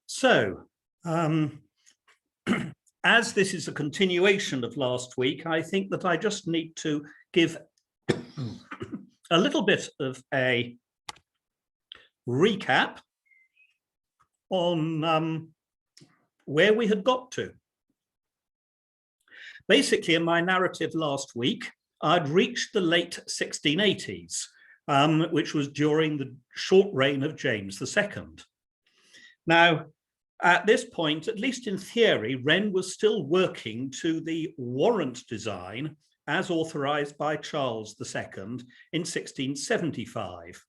So, as this is a continuation of last week, I think that I just need to give a little bit of a recap on where we had got to. Basically, in my narrative last week, I'd reached the late 1680s, which was during the short reign of James II. Now, at this point, at least in theory, Wren was still working to the warrant design as authorized by Charles II in 1675.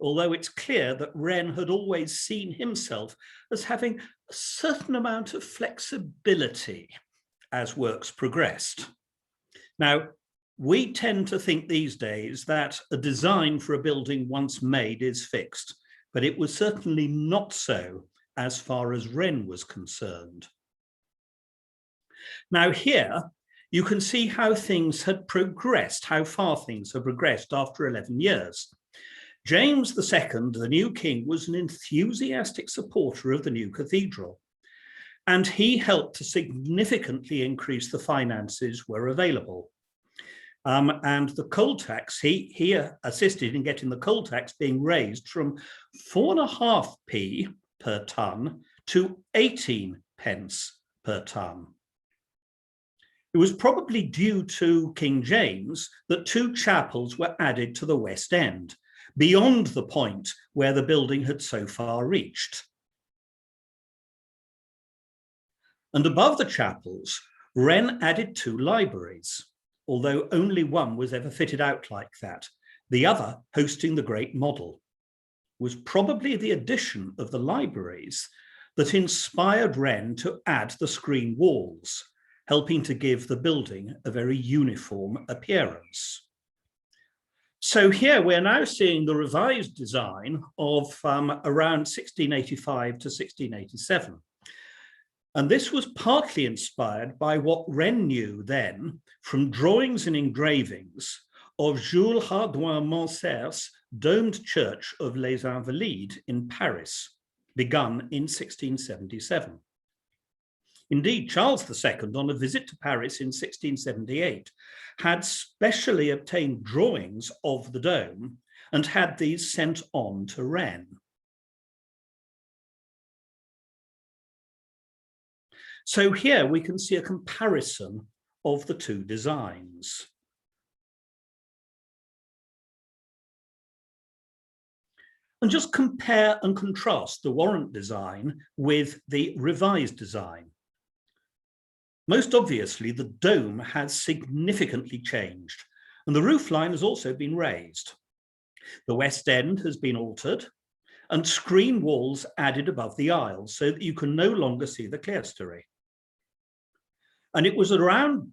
Although it's clear that Wren had always seen himself as having a certain amount of flexibility as works progressed. Now, we tend to think these days that a design for a building once made is fixed, but it was certainly not so as far as Wren was concerned. Now here, you can see how things had progressed, how far things had progressed after 11 years. James II, the new king, was an enthusiastic supporter of the new cathedral, and he helped to significantly increase the finances were available. And the coal tax, he assisted in getting the coal tax being raised from 4.5p per tonne to 18 pence per tonne. It was probably due to King James that 2 chapels were added to the West End, beyond the point where the building had so far reached. And above the chapels, Wren added 2 libraries, although only one was ever fitted out like that, the other hosting the great model. Was probably the addition of the libraries that inspired Wren to add the screen walls, helping to give the building a very uniform appearance. So here we're now seeing the revised design of around 1685 to 1687. And this was partly inspired by what Wren knew then from drawings and engravings of Jules Hardouin-Mancer's domed church of Les Invalides in Paris, begun in 1677. Indeed, Charles II, on a visit to Paris in 1678, had specially obtained drawings of the dome and had these sent on to Wren. So here we can see a comparison of the 2 designs. And just compare and contrast the warrant design with the revised design. Most obviously, the dome has significantly changed, and the roof line has also been raised. The West End has been altered, and screen walls added above the aisles so that you can no longer see the clerestory. And it was around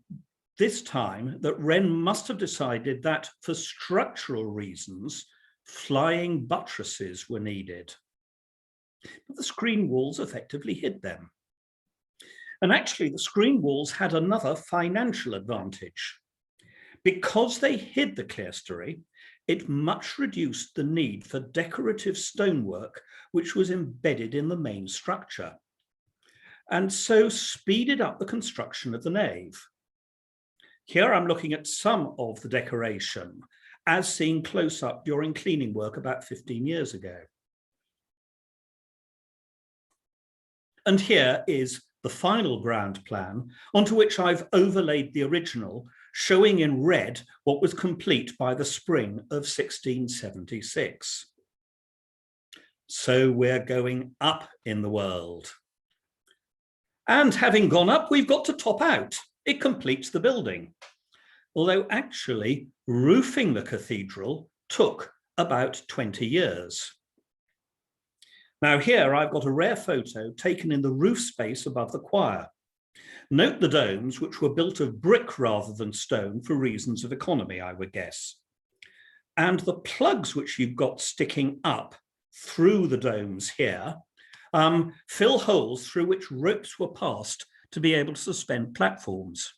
this time that Wren must have decided that for structural reasons, flying buttresses were needed. But the screen walls effectively hid them. And actually, the screen walls had another financial advantage. Because they hid the clerestory, it much reduced the need for decorative stonework, which was embedded in the main structure, and so speeded up the construction of the nave. Here I'm looking at some of the decoration, as seen close up during cleaning work about 15 years ago. And here is the final ground plan, onto which I've overlaid the original, showing in red what was complete by the spring of 1676. So we're going up in the world. And having gone up, we've got to top out. It completes the building. Although actually, roofing the cathedral took about 20 years. Now here I've got a rare photo taken in the roof space above the choir. Note the domes, which were built of brick rather than stone for reasons of economy, I would guess. And the plugs which you've got sticking up through the domes here fill holes through which ropes were passed to be able to suspend platforms.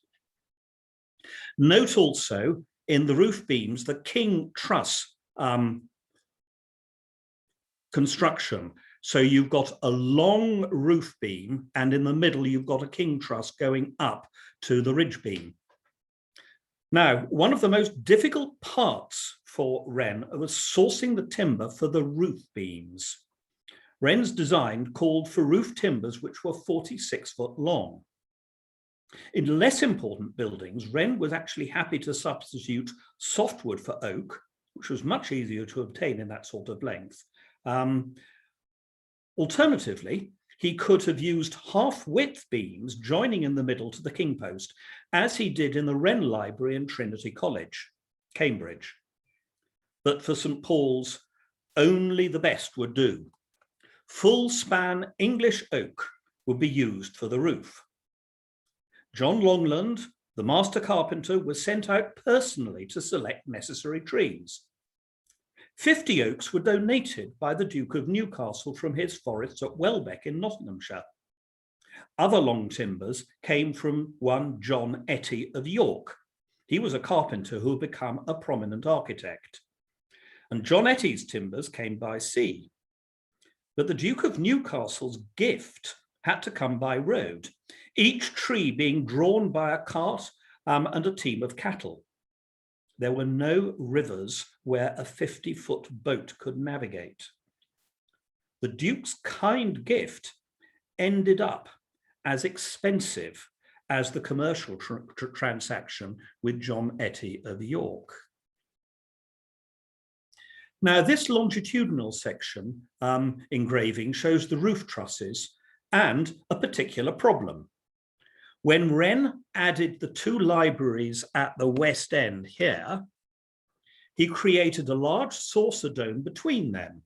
Note also in the roof beams the king truss construction. So you've got a long roof beam, and in the middle, you've got a king truss going up to the ridge beam. Now, one of the most difficult parts for Wren was sourcing the timber for the roof beams. Wren's design called for roof timbers which were 46 foot long. In less important buildings, Wren was actually happy to substitute softwood for oak, which was much easier to obtain in that sort of length. Alternatively, he could have used half-width beams joining in the middle to the king post, as he did in the Wren Library in Trinity College, Cambridge. But for St. Paul's, only the best would do. Full-span English oak would be used for the roof. John Longland, the master carpenter, was sent out personally to select necessary trees. 50 oaks were donated by the Duke of Newcastle from his forests at Welbeck in Nottinghamshire. Other long timbers came from one John Etty of York. He was a carpenter who had become a prominent architect. And John Etty's timbers came by sea. But the Duke of Newcastle's gift had to come by road, each tree being drawn by a cart and a team of cattle. There were no rivers where a 50-foot boat could navigate. The Duke's kind gift ended up as expensive as the commercial transaction with John Etty of York. Now, this longitudinal section engraving shows the roof trusses and a particular problem. When Wren added the two libraries at the west end here, he created a large saucer dome between them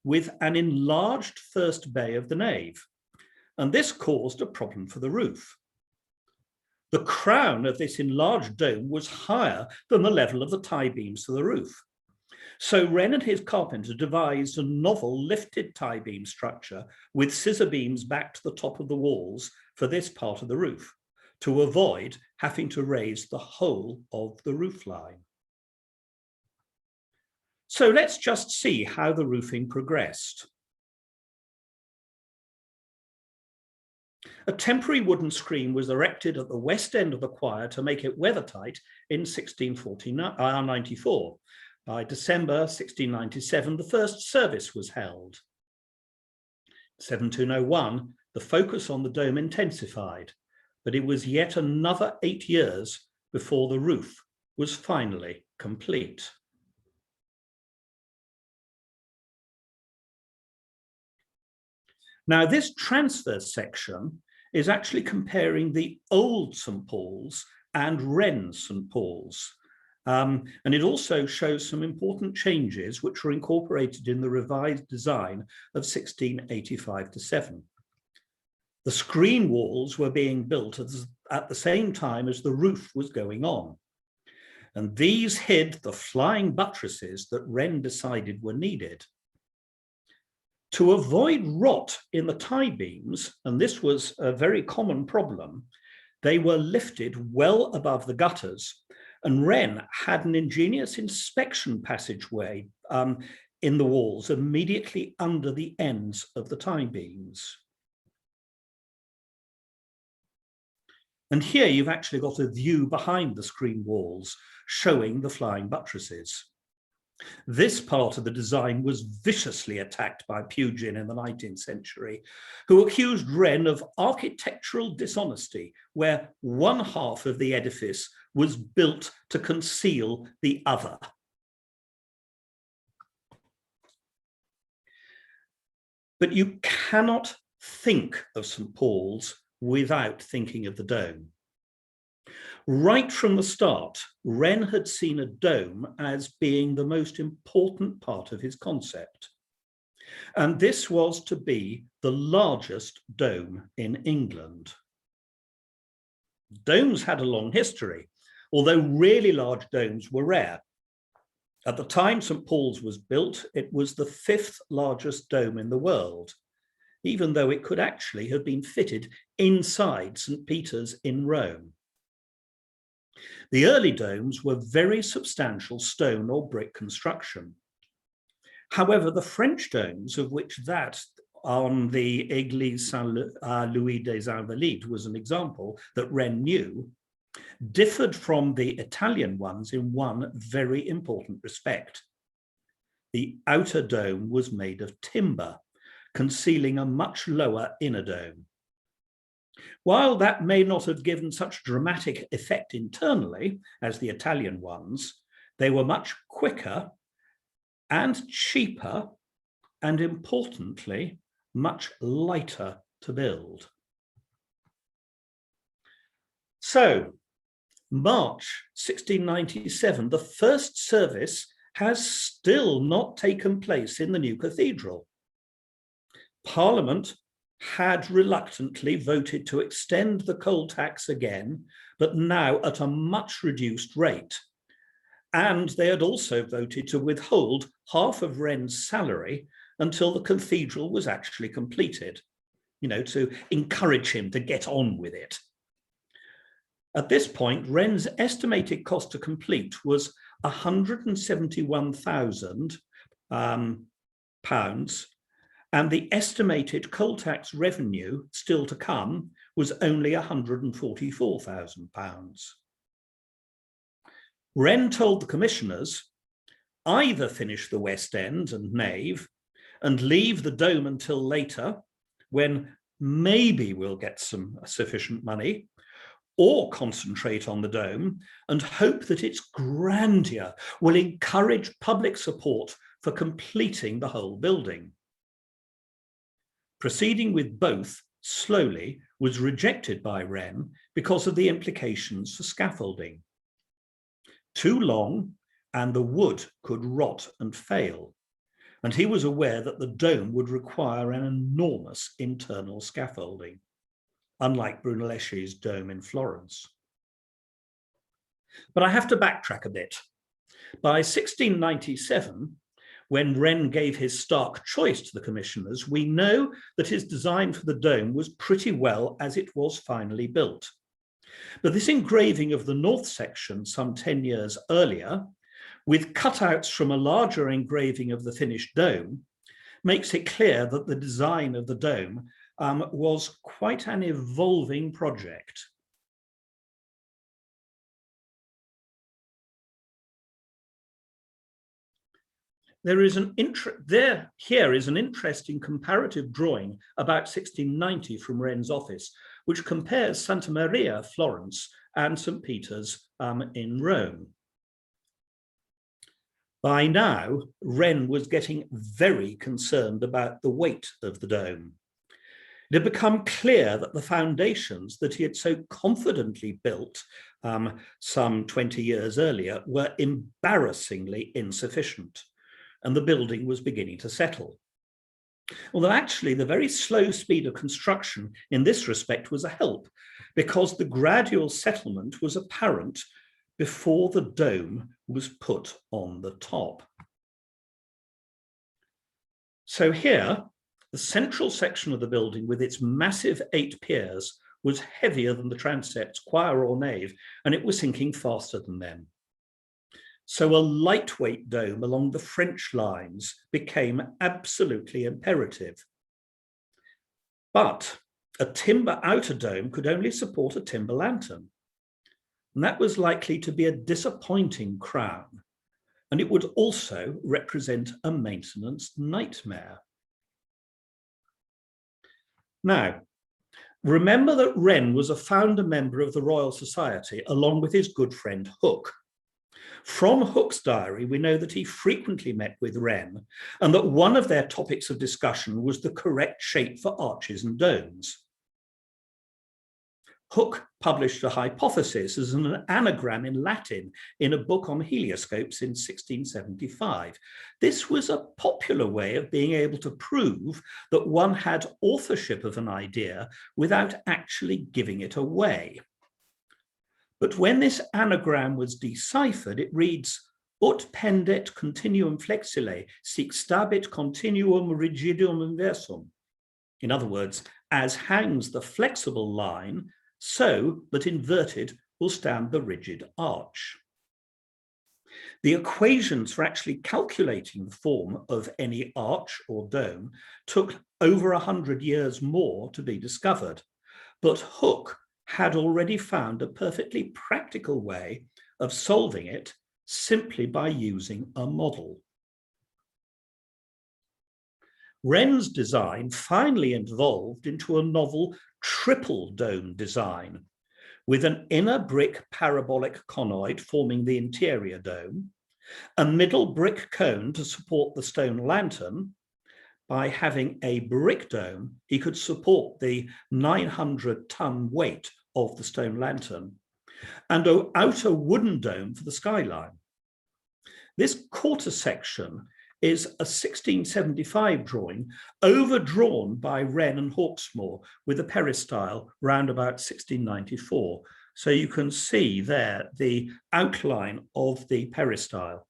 with an enlarged first bay of the nave, and this caused a problem for the roof. The crown of this enlarged dome was higher than the level of the tie beams to the roof. So Wren and his carpenter devised a novel lifted tie beam structure with scissor beams back to the top of the walls for this part of the roof, to avoid having to raise the whole of the roof line. So let's just see how the roofing progressed. A temporary wooden screen was erected at the west end of the choir to make it weathertight in 1694. By December 1697, the first service was held. 1701, the focus on the dome intensified, but it was yet another 8 years before the roof was finally complete. Now, this transverse section is actually comparing the old St. Paul's and Wren St. Paul's. And it also shows some important changes which were incorporated in the revised design of 1685-7. The screen walls were being built at the same time as the roof was going on. And these hid the flying buttresses that Wren decided were needed. To avoid rot in the tie beams, and this was a very common problem, they were lifted well above the gutters. And Wren had an ingenious inspection passageway in the walls immediately under the ends of the tie beams. And here you've actually got a view behind the screen walls showing the flying buttresses. This part of the design was viciously attacked by Pugin in the 19th century, who accused Wren of architectural dishonesty, where one half of the edifice was built to conceal the other. But you cannot think of St. Paul's without thinking of the dome. Right from the start, Wren had seen a dome as being the most important part of his concept. And this was to be the largest dome in England. Domes had a long history, although really large domes were rare. At the time St. Paul's was built, it was the 5th largest dome in the world, even though it could actually have been fitted inside St. Peter's in Rome. The early domes were very substantial stone or brick construction. However, the French domes, of which that on the Église Saint-Louis des Invalides was an example that Wren knew, differed from the Italian ones in one very important respect. The outer dome was made of timber, concealing a much lower inner dome. While that may not have given such dramatic effect internally as the Italian ones, they were much quicker and cheaper, and importantly, much lighter to build. So, March 1697, the first service has still not taken place in the new cathedral. Parliament had reluctantly voted to extend the coal tax again, but now at a much reduced rate. And they had also voted to withhold half of Wren's salary until the cathedral was actually completed, to encourage him to get on with it. At this point, Wren's estimated cost to complete was £171,000, and the estimated coal tax revenue still to come was only £144,000. Wren told the commissioners, either finish the west end and nave and leave the dome until later, when maybe we'll get some sufficient money, or concentrate on the dome and hope that its grandeur will encourage public support for completing the whole building. Proceeding with both slowly was rejected by Wren because of the implications for scaffolding. Too long, and the wood could rot and fail, and he was aware that the dome would require an enormous internal scaffolding, unlike Brunelleschi's dome in Florence. But I have to backtrack a bit. By 1697, when Wren gave his stark choice to the commissioners, we know that his design for the dome was pretty well as it was finally built. But this engraving of the north section some 10 years earlier, with cutouts from a larger engraving of the finished dome, makes it clear that the design of the dome was quite an evolving project. Here is an interesting comparative drawing about 1690 from Wren's office, which compares Santa Maria, Florence, and St. Peter's in Rome. By now, Wren was getting very concerned about the weight of the dome. It had become clear that the foundations that he had so confidently built some 20 years earlier were embarrassingly insufficient, and the building was beginning to settle. Although actually the very slow speed of construction in this respect was a help, because the gradual settlement was apparent before the dome was put on the top. So here, the central section of the building with its massive 8 piers was heavier than the transepts, choir or nave, and it was sinking faster than them. So a lightweight dome along the French lines became absolutely imperative. But a timber outer dome could only support a timber lantern. And that was likely to be a disappointing crown. And it would also represent a maintenance nightmare. Now, remember that Wren was a founder member of the Royal Society, along with his good friend Hooke. From Hooke's diary, we know that he frequently met with Wren, and that one of their topics of discussion was the correct shape for arches and domes. Hooke published a hypothesis as an anagram in Latin in a book on helioscopes in 1675. This was a popular way of being able to prove that one had authorship of an idea without actually giving it away. But when this anagram was deciphered, it reads, ut pendet continuum flexile, sic stabit continuum rigidum inversum. In other words, as hangs the flexible line, so that inverted will stand the rigid arch. The equations for actually calculating the form of any arch or dome took over 100 years more to be discovered, but Hooke had already found a perfectly practical way of solving it simply by using a model. Wren's design finally evolved into a novel triple dome design, with an inner brick parabolic conoid forming the interior dome, a middle brick cone to support the stone lantern. By having a brick dome, he could support the 900-ton weight of the stone lantern, and an outer wooden dome for the skyline. This quarter section is a 1675 drawing overdrawn by Wren and Hawksmoor with a peristyle round about 1694. So you can see there the outline of the peristyle.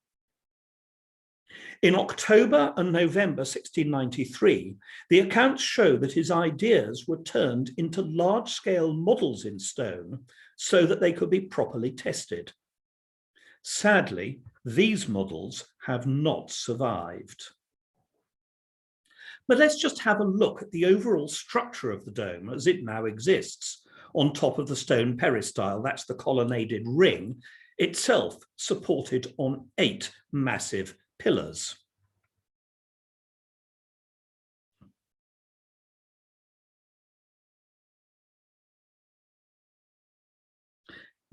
In October and November 1693, the accounts show that his ideas were turned into large-scale models in stone so that they could be properly tested. Sadly, these models have not survived. But let's just have a look at the overall structure of the dome as it now exists on top of the stone peristyle. That's the colonnaded ring itself, supported on 8 massive pillars.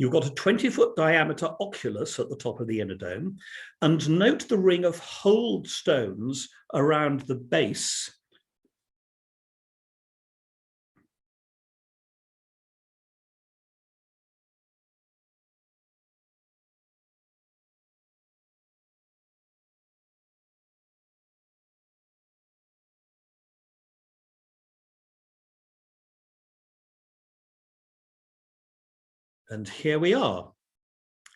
You've got a 20-foot diameter oculus at the top of the inner dome, and note the ring of holed stones around the base. And here we are,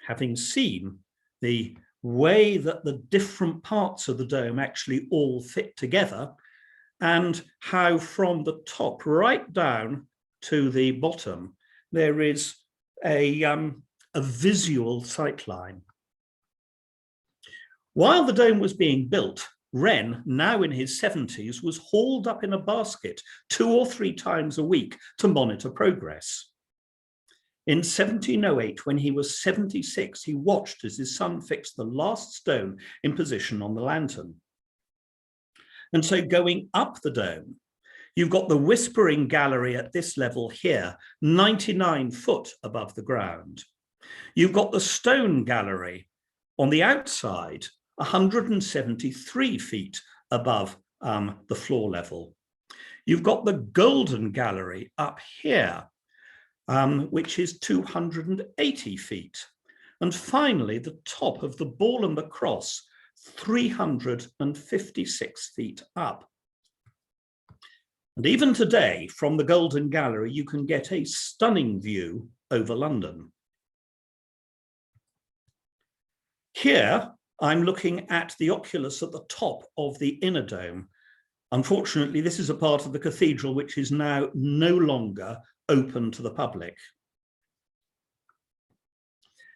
having seen the way that the different parts of the dome actually all fit together, and how from the top right down to the bottom, there is a visual sightline. While the dome was being built, Wren, now in his 70s, was hauled up in a basket 2 or 3 times a week to monitor progress. In 1708, when he was 76, he watched as his son fixed the last stone in position on the lantern. And so going up the dome, you've got the Whispering Gallery at this level here, 99 foot above the ground. You've got the Stone Gallery on the outside, 173 feet above the floor level. You've got the Golden Gallery up here, which is 280 feet. And finally, the top of the Ball and the Cross, 356 feet up. And even today, from the Golden Gallery, you can get a stunning view over London. Here, I'm looking at the oculus at the top of the inner dome. Unfortunately, this is a part of the cathedral which is now no longer open to the public.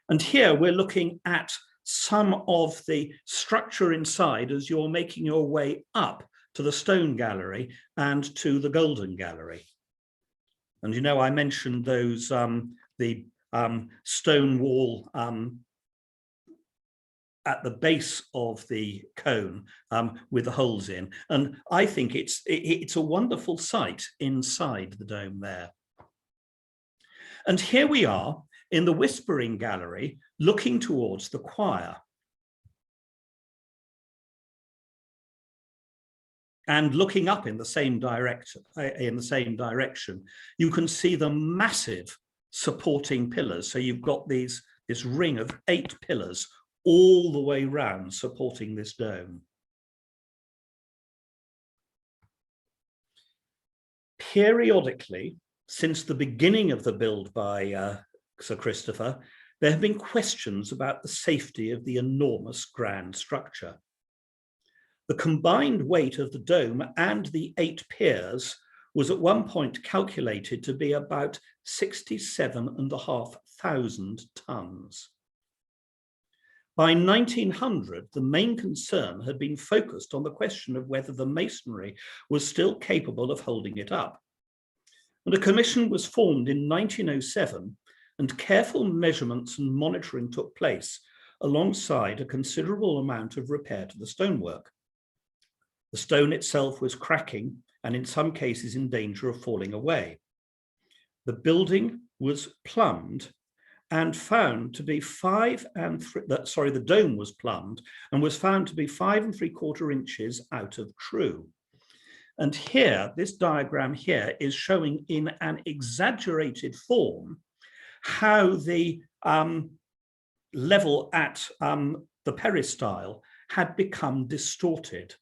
And here we're looking at some of the structure inside as you're making your way up to the Stone Gallery and to the Golden Gallery. And you know, I mentioned those, the stone wall at the base of the cone with the holes in. And I think it's a wonderful sight inside the dome there. And here we are in the Whispering Gallery, looking towards the choir. And looking up in the same direction, you can see the massive supporting pillars. So you've got this ring of 8 pillars all the way round supporting this dome. Periodically, since the beginning of the build by Sir Christopher, there have been questions about the safety of the enormous grand structure. The combined weight of the dome and the 8 piers was at one point calculated to be about 67,500 tons. By 1900, the main concern had been focused on the question of whether the masonry was still capable of holding it up. And a commission was formed in 1907, and careful measurements and monitoring took place alongside a considerable amount of repair to the stonework. The stone itself was cracking and in some cases in danger of falling away. The building was plumbed and found to be the dome was plumbed and was found to be 5 3/4 inches out of true. And here, this diagram here is showing in an exaggerated form how the level at the peristyle had become distorted.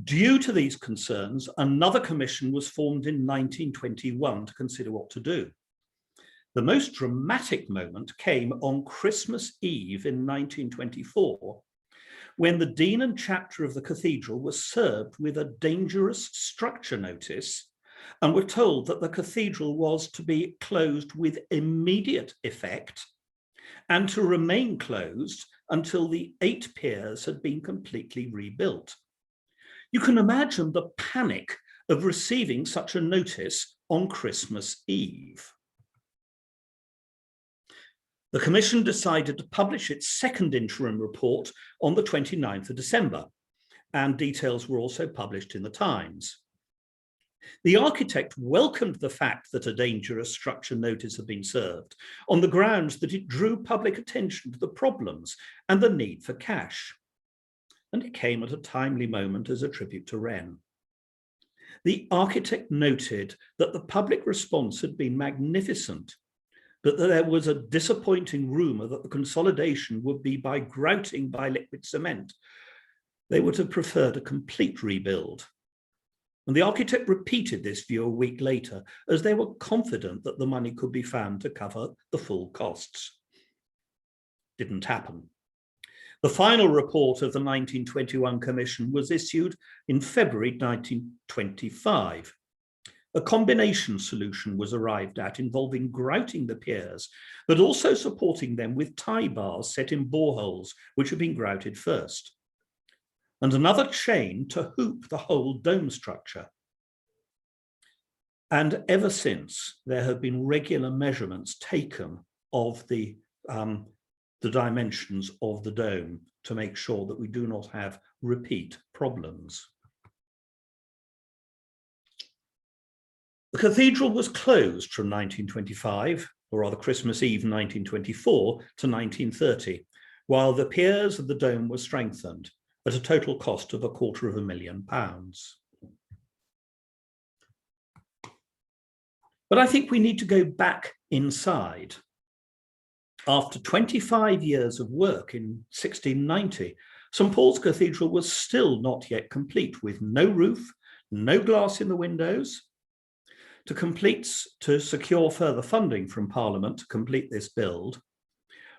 Due to these concerns, another commission was formed in 1921 to consider what to do. The most dramatic moment came on Christmas Eve in 1924, when the Dean and Chapter of the Cathedral were served with a dangerous structure notice and were told that the cathedral was to be closed with immediate effect and to remain closed until the 8 piers had been completely rebuilt. You can imagine the panic of receiving such a notice on Christmas Eve. The Commission decided to publish its second interim report on the 29th of December, and details were also published in the Times. The architect welcomed the fact that a dangerous structure notice had been served on the grounds that it drew public attention to the problems and the need for cash. And it came at a timely moment as a tribute to Wren. The architect noted that the public response had been magnificent, but that there was a disappointing rumour that the consolidation would be by grouting by liquid cement. They would have preferred a complete rebuild. And the architect repeated this view a week later, as they were confident that the money could be found to cover the full costs. Didn't happen. The final report of the 1921 Commission was issued in February 1925. A combination solution was arrived at involving grouting the piers, but also supporting them with tie bars set in boreholes, which had been grouted first, and another chain to hoop the whole dome structure. And ever since, there have been regular measurements taken of the dimensions of the dome to make sure that we do not have repeat problems. The cathedral was closed from 1925, or rather Christmas Eve 1924, to 1930, while the piers of the dome were strengthened at a total cost of £250,000. But I think we need to go back inside. After 25 years of work in 1690, St. Paul's Cathedral was still not yet complete, with no roof, no glass in the windows. To secure further funding from Parliament to complete this build,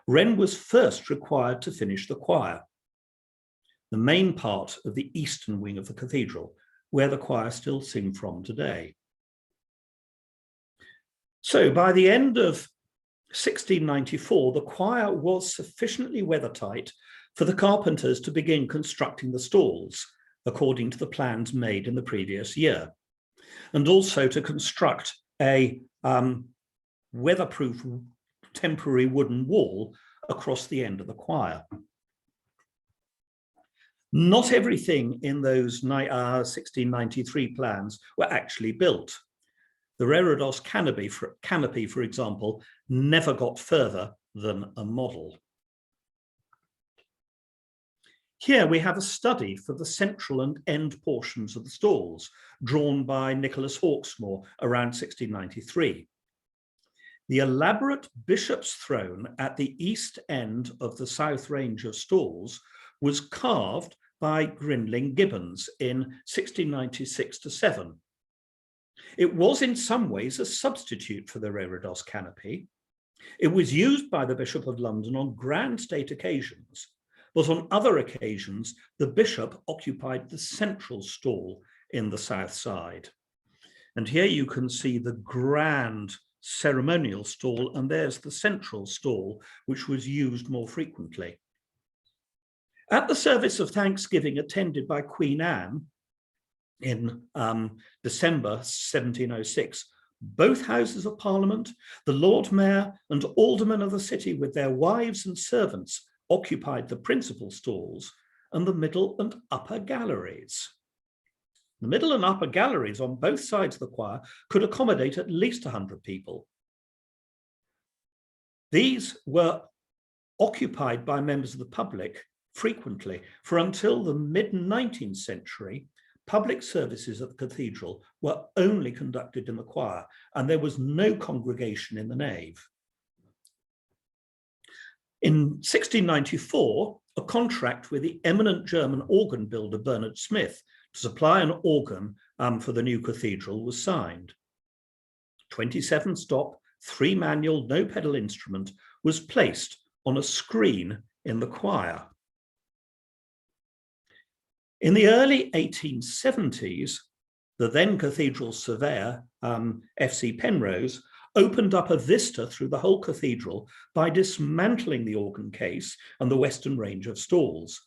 Wren was first required to finish the choir, the main part of the eastern wing of the cathedral, where the choir still sing from today. So by the end of 1694, the choir was sufficiently weathertight for the carpenters to begin constructing the stalls, according to the plans made in the previous year, and also to construct a weatherproof temporary wooden wall across the end of the choir. Not everything in those 1693 plans were actually built. The reredos canopy, for example, never got further than a model. Here we have a study for the central and end portions of the stalls, drawn by Nicholas Hawksmoor around 1693. The elaborate bishop's throne at the east end of the south range of stalls was carved by Grindling Gibbons in 1696-7. It was in some ways a substitute for the reredos canopy. It was used by the Bishop of London on grand state occasions, but on other occasions, the bishop occupied the central stall in the south side. And here you can see the grand ceremonial stall, and there's the central stall, which was used more frequently. At the service of Thanksgiving attended by Queen Anne in December 1706, both Houses of Parliament, the Lord Mayor and aldermen of the city with their wives and servants occupied the principal stalls and the middle and upper galleries. The middle and upper galleries on both sides of the choir could accommodate at least 100 people. These were occupied by members of the public frequently, for until the mid-19th century, public services at the cathedral were only conducted in the choir, and there was no congregation in the nave. In 1694, a contract with the eminent German organ builder Bernard Smith to supply an organ for the new cathedral was signed. 27-stop, 3-manual, no-pedal instrument was placed on a screen in the choir. In the early 1870s, the then cathedral surveyor, F.C. Penrose, opened up a vista through the whole cathedral by dismantling the organ case and the western range of stalls.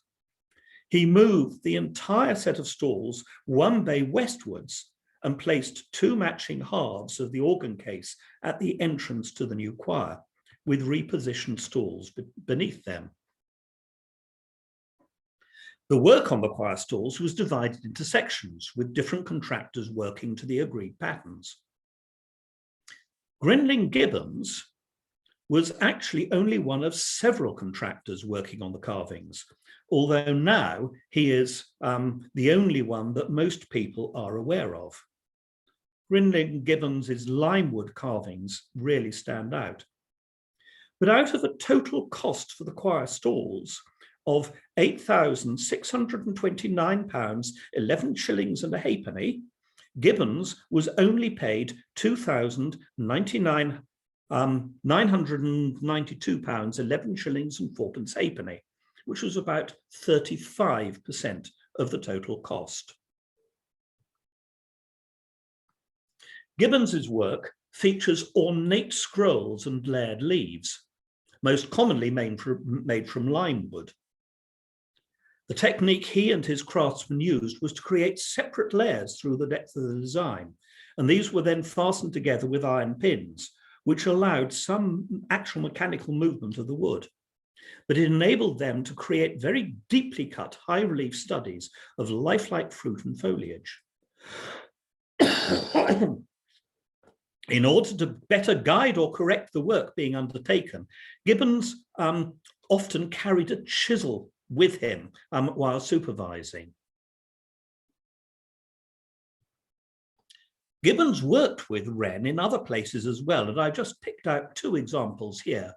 He moved the entire set of stalls one bay westwards and placed 2 matching halves of the organ case at the entrance to the new choir, with repositioned stalls beneath them. The work on the choir stalls was divided into sections, with different contractors working to the agreed patterns. Grinling Gibbons was actually only one of several contractors working on the carvings, although now he is the only one that most people are aware of. Grinling Gibbons' limewood carvings really stand out. But out of a total cost for the choir stalls of £8,629, 11 shillings and a halfpenny, Gibbons was only paid £2,099, £992, 11 shillings and 4pence halfpenny, which was about 35% of the total cost. Gibbons's work features ornate scrolls and layered leaves, most commonly made from limewood. The technique he and his craftsmen used was to create separate layers through the depth of the design, and these were then fastened together with iron pins, which allowed some actual mechanical movement of the wood. But it enabled them to create very deeply cut, high relief studies of lifelike fruit and foliage. In order to better guide or correct the work being undertaken, Gibbons often carried a chisel with him while supervising. Gibbons worked with Wren in other places as well, and I've just picked out 2 examples here.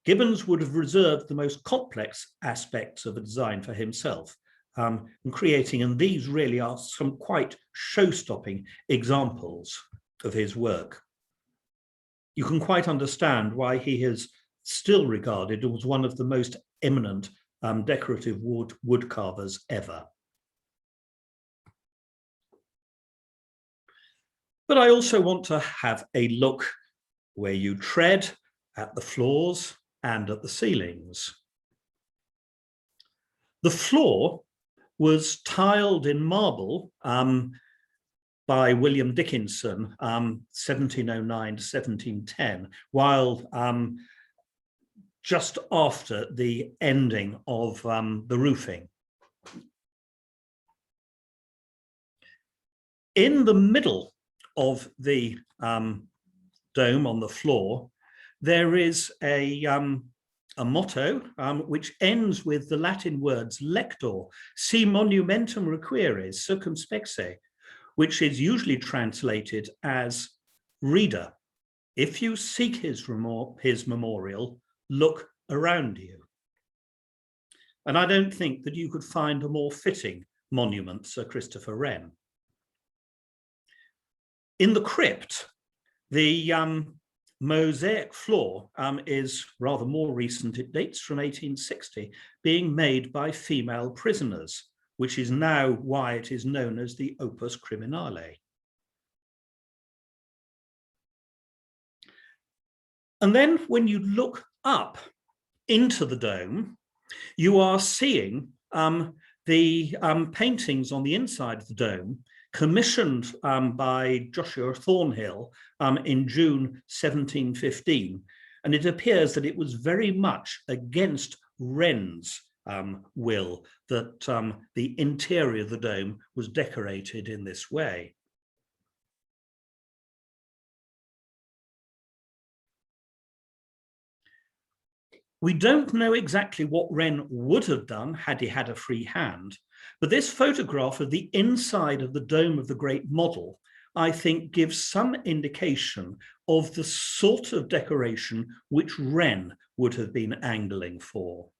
Gibbons would have reserved the most complex aspects of a design for himself, and these really are some quite show-stopping examples of his work. You can quite understand why he is still regarded as one of the most eminent decorative wood carvers ever. But I also want to have a look where you tread at the floors and at the ceilings. The floor was tiled in marble by William Dickinson, 1709 to 1710, while just after the ending of the roofing. In the middle of the dome on the floor, there is a motto which ends with the Latin words lector, si monumentum requiris circumspece, which is usually translated as reader, if you seek his memorial, look around you. And I don't think that you could find a more fitting monument, Sir Christopher Wren. In the crypt, the mosaic floor is rather more recent. It dates from 1860, being made by female prisoners, which is now why it is known as the Opus Criminale. And then when you look up into the dome, you are seeing the paintings on the inside of the dome commissioned by Joshua Thornhill in June 1715. And it appears that it was very much against Wren's will that the interior of the dome was decorated in this way. We don't know exactly what Wren would have done had he had a free hand, but this photograph of the inside of the dome of the great model, I think, gives some indication of the sort of decoration which Wren would have been angling for.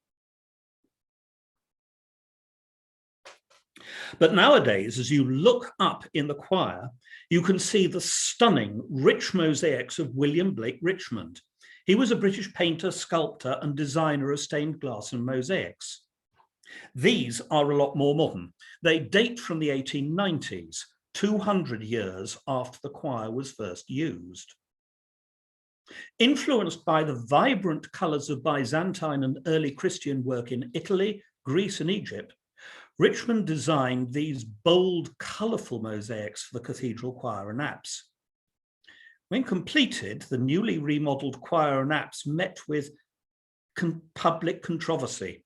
But nowadays, as you look up in the choir, you can see the stunning, rich mosaics of William Blake Richmond. He was a British painter, sculptor, and designer of stained glass and mosaics. These are a lot more modern. They date from the 1890s, 200 years after the choir was first used. Influenced by the vibrant colours of Byzantine and early Christian work in Italy, Greece, and Egypt, Richmond designed these bold, colourful mosaics for the cathedral choir and apse. When completed, the newly remodelled choir and apse met with public controversy.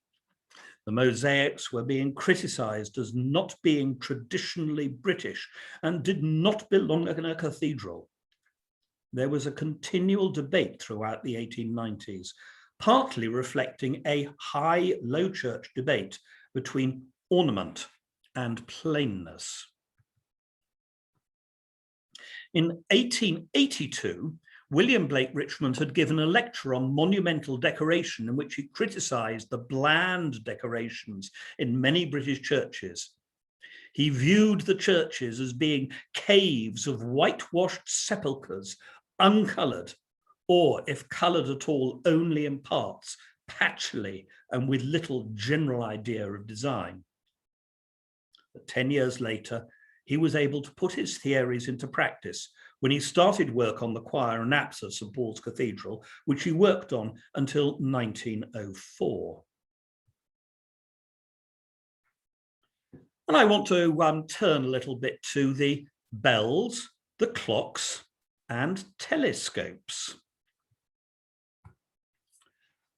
The mosaics were being criticised as not being traditionally British and did not belong in a cathedral. There was a continual debate throughout the 1890s, partly reflecting a high-low church debate between ornament and plainness. In 1882, William Blake Richmond had given a lecture on monumental decoration in which he criticised the bland decorations in many British churches. He viewed the churches as being caves of whitewashed sepulchres, uncoloured, or if coloured at all, only in parts, patchily and with little general idea of design. But 10 years later, he was able to put his theories into practice when he started work on the choir and apse of St. Paul's Cathedral, which he worked on until 1904. And I want to turn a little bit to the bells, the clocks, and telescopes.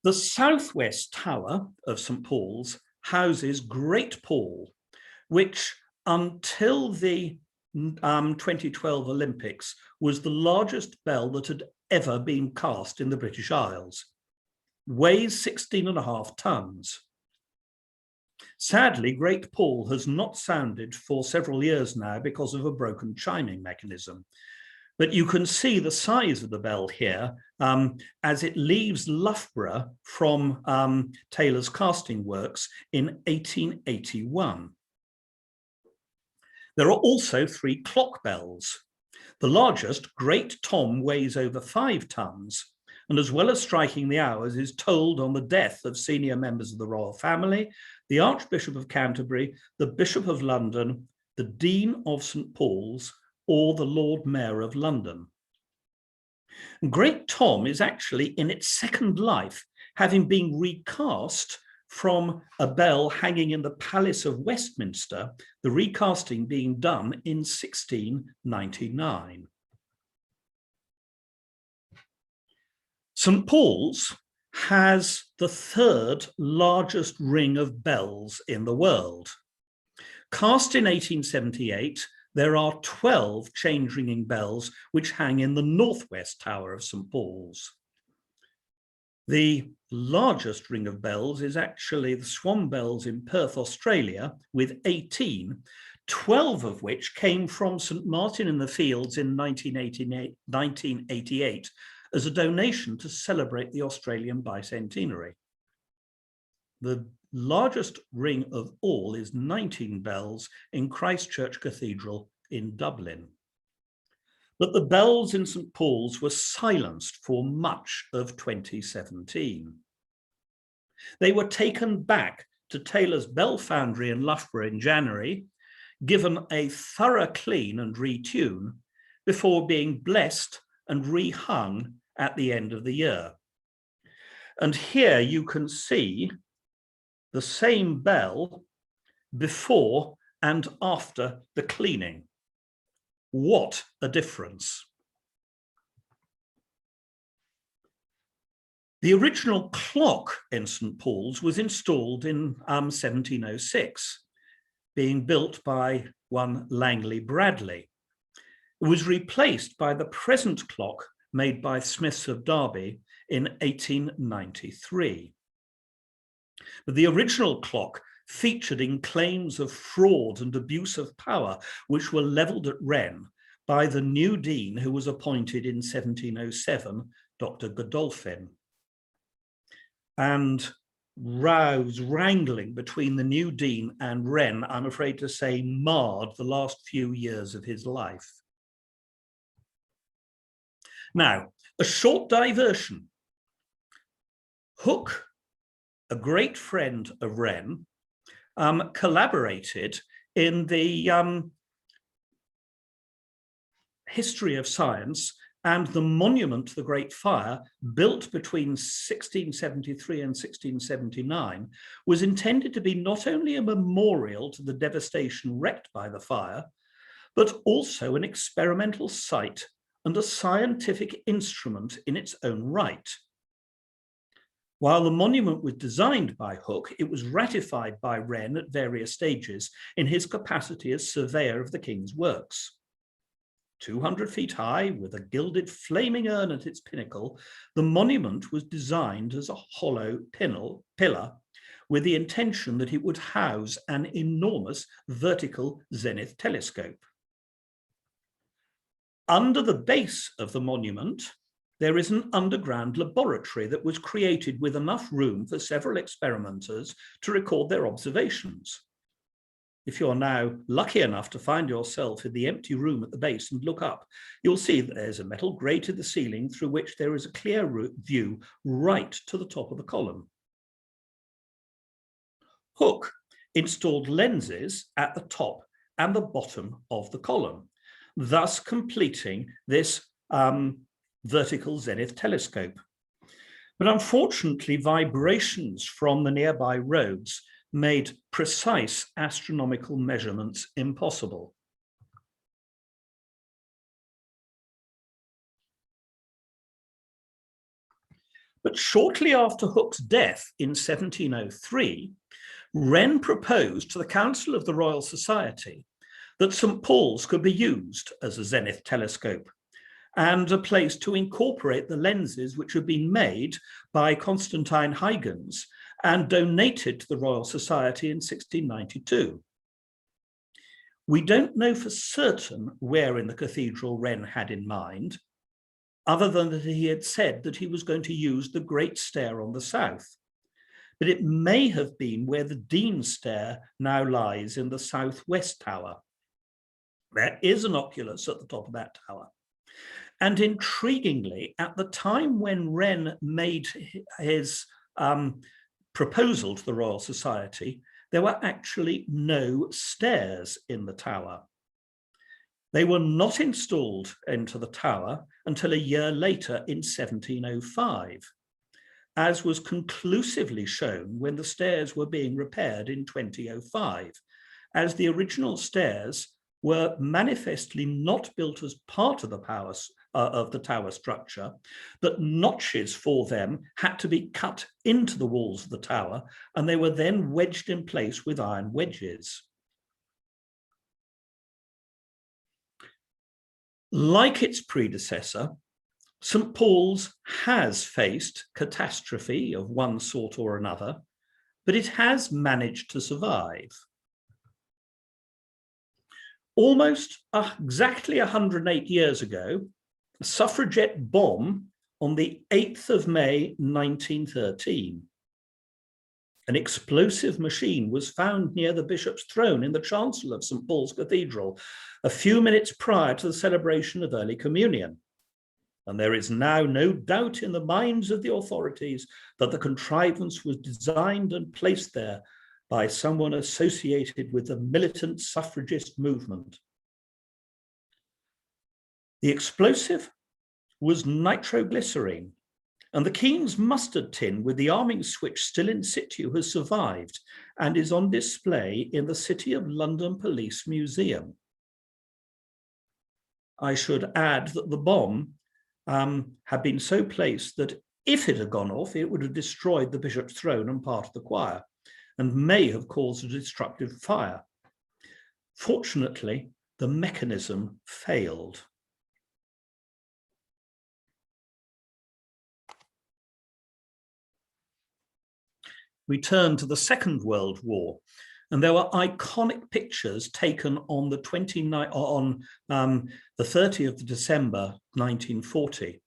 The southwest tower of St. Paul's houses Great Paul, which until the 2012 Olympics was the largest bell that had ever been cast in the British Isles, weighs 16.5 tons. Sadly, Great Paul has not sounded for several years now because of a broken chiming mechanism. But you can see the size of the bell here as it leaves Loughborough from Taylor's casting works in 1881. There are also 3 clock bells. The largest, Great Tom, weighs over 5 tons, and as well as striking the hours, is tolled on the death of senior members of the royal family, the Archbishop of Canterbury, the Bishop of London, the Dean of St. Paul's, or the Lord Mayor of London. Great Tom is actually in its second life, having been recast from a bell hanging in the Palace of Westminster, the recasting being done in 1699. St. Paul's has the 3rd largest ring of bells in the world. Cast in 1878, there are 12 change-ringing bells which hang in the northwest tower of St. Paul's. The largest ring of bells is actually the Swan Bells in Perth, Australia, with 18, 12 of which came from St. Martin in the Fields in 1988 as a donation to celebrate the Australian bicentenary. The largest ring of all is 19 bells in Christchurch Cathedral in Dublin. But the bells in St. Paul's were silenced for much of 2017. They were taken back to Taylor's Bell Foundry in Loughborough in January, given a thorough clean and retune, before being blessed and rehung at the end of the year. And here you can see the same bell before and after the cleaning. What a difference. The original clock in St. Paul's was installed in 1706, being built by one Langley Bradley. It was replaced by the present clock made by Smiths of Derby in 1893. But the original clock featured in claims of fraud and abuse of power, which were levelled at Wren by the new dean who was appointed in 1707, Dr. Godolphin. And rows, wrangling between the new dean and Wren, I'm afraid to say, marred the last few years of his life. Now, a short diversion. Hooke, a great friend of Wren, collaborated in the history of science, and the monument to the Great Fire, built between 1673 and 1679, was intended to be not only a memorial to the devastation wreaked by the fire, but also an experimental site and a scientific instrument in its own right. While the monument was designed by Hooke, it was ratified by Wren at various stages in his capacity as surveyor of the king's works. 200 feet high, with a gilded flaming urn at its pinnacle, the monument was designed as a hollow pillar with the intention that it would house an enormous vertical zenith telescope. Under the base of the monument, there is an underground laboratory that was created with enough room for several experimenters to record their observations. If you're now lucky enough to find yourself in the empty room at the base and look up, you'll see that there's a metal grate in the ceiling through which there is a clear view right to the top of the column. Hooke installed lenses at the top and the bottom of the column, thus completing this vertical zenith telescope. But unfortunately, vibrations from the nearby roads made precise astronomical measurements impossible. But shortly after Hooke's death in 1703, Wren proposed to the Council of the Royal Society that St. Paul's could be used as a zenith telescope and a place to incorporate the lenses which had been made by Constantine Huygens and donated to the Royal Society in 1692. We don't know for certain where in the cathedral Wren had in mind, other than that he had said that he was going to use the Great Stair on the south. But it may have been where the Dean's Stair now lies in the southwest tower. There is an oculus at the top of that tower. And intriguingly, at the time when Wren made his proposal to the Royal Society, there were actually no stairs in the tower. They were not installed into the tower until a year later in 1705, as was conclusively shown when the stairs were being repaired in 2005, as the original stairs were manifestly not built as part of the tower structure, but notches for them had to be cut into the walls of the tower, and they were then wedged in place with iron wedges. Like its predecessor, St. Paul's has faced catastrophe of one sort or another, but it has managed to survive. Almost exactly 108 years ago, a suffragette bomb on the 8th of May, 1913. An explosive machine was found near the bishop's throne in the chancel of St. Paul's Cathedral, a few minutes prior to the celebration of early communion. And there is now no doubt in the minds of the authorities that the contrivance was designed and placed there by someone associated with the militant suffragist movement. The explosive was nitroglycerine, and the Keen's mustard tin with the arming switch still in situ has survived and is on display in the City of London Police Museum. I should add that the bomb had been so placed that if it had gone off, it would have destroyed the bishop's throne and part of the choir, and may have caused a destructive fire. Fortunately, the mechanism failed. We turn to the Second World War, and there were iconic pictures taken on the 30th of December 1940.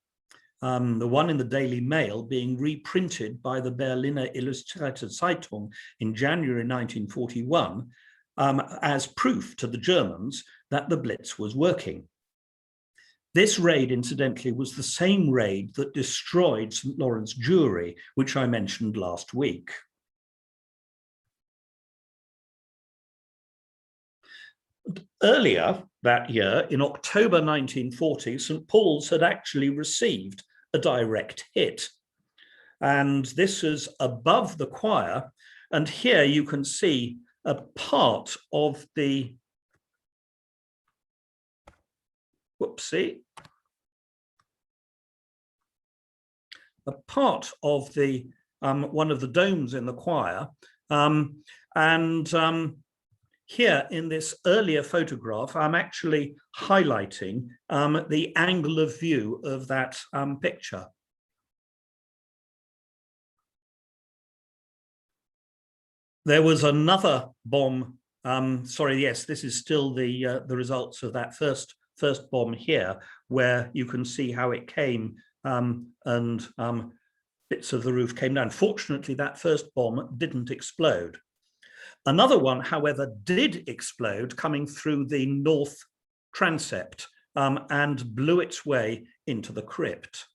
The one in the Daily Mail being reprinted by the Berliner Illustrierte Zeitung in January 1941 as proof to the Germans that the Blitz was working. This raid, incidentally, was the same raid that destroyed St. Lawrence Jewry, which I mentioned last week. Earlier that year, in October 1940, St. Paul's had actually received a direct hit. And this is above the choir. And here you can see a part of the, whoopsie, a part of the, one of the domes in the choir. Here in this earlier photograph, I'm actually highlighting the angle of view of that picture. There was another bomb. Sorry, yes, this is still the results of that first bomb here, where you can see how it came and bits of the roof came down. Fortunately, that first bomb didn't explode. Another one, however, did explode coming through the north transept and blew its way into the crypt.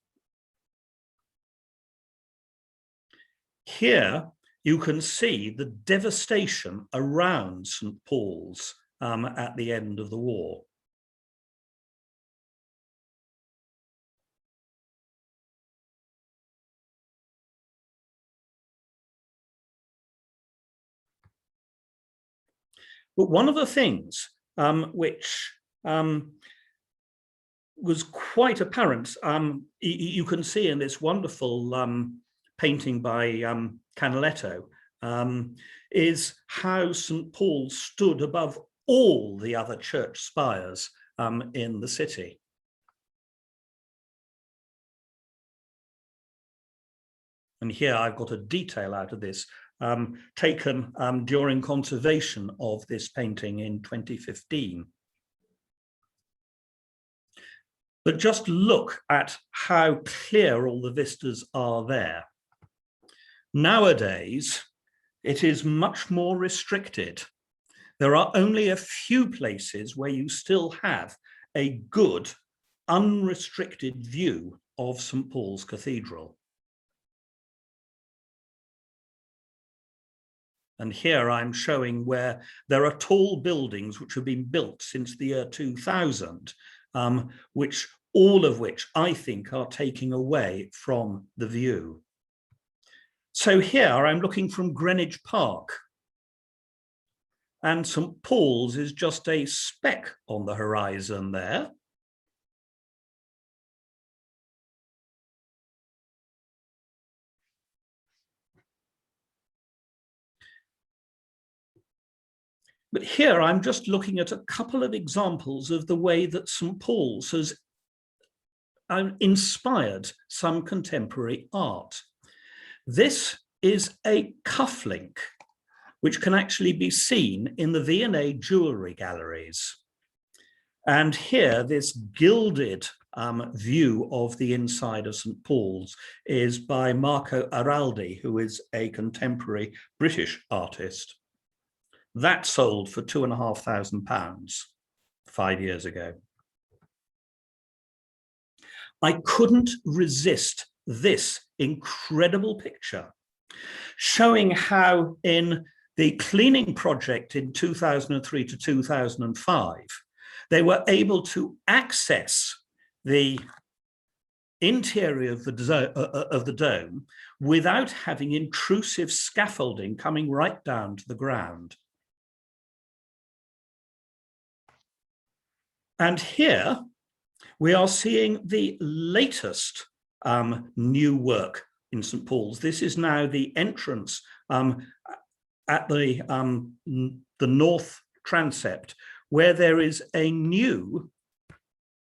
Here you can see the devastation around St. Paul's at the end of the war. But one of the things which was quite apparent, you can see in this wonderful painting by Canaletto, is how St. Paul stood above all the other church spires in the city. And here I've got a detail out of this taken during conservation of this painting in 2015. But just look at how clear all the vistas are there. Nowadays, it is much more restricted. There are only a few places where you still have a good, unrestricted view of St. Paul's Cathedral. And here I'm showing where there are tall buildings which have been built since the year 2000, all of which I think are taking away from the view. So here I'm looking from Greenwich Park, and St. Paul's is just a speck on the horizon there. But here I'm just looking at a couple of examples of the way that St. Paul's has inspired some contemporary art. This is a cufflink, which can actually be seen in the V&A jewellery galleries. And here, this gilded view of the inside of St. Paul's is by Marco Araldi, who is a contemporary British artist. That sold for £2,500 5 years ago. I couldn't resist this incredible picture, showing how in the cleaning project in 2003 to 2005, they were able to access the interior of the dome without having intrusive scaffolding coming right down to the ground. And here we are seeing the latest new work in St. Paul's. This is now the entrance at the north transept, where there is a new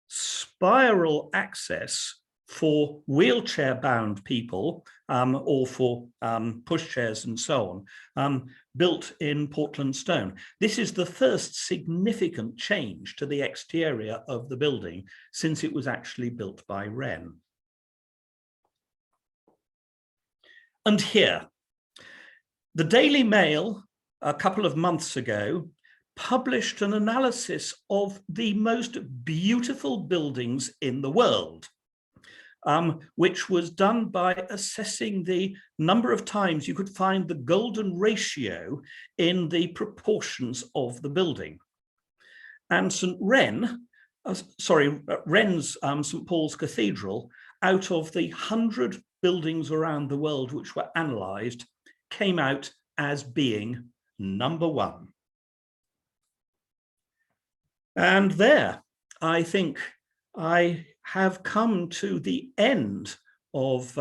spiral access for wheelchair-bound people or for pushchairs and so on, built in Portland stone. This is the first significant change to the exterior of the building since it was actually built by Wren. And here, the Daily Mail, a couple of months ago, published an analysis of the most beautiful buildings in the world, which was done by assessing the number of times you could find the golden ratio in the proportions of the building. And Wren's St. Paul's Cathedral, out of the 100 buildings around the world which were analysed, came out as being number one. And there, I think I have come to the end of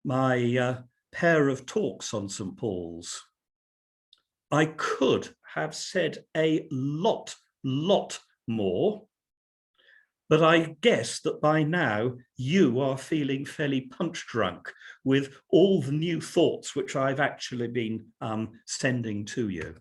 my pair of talks on St. Paul's. I could have said a lot more, but I guess that by now you are feeling fairly punch drunk with all the new thoughts which I've actually been sending to you.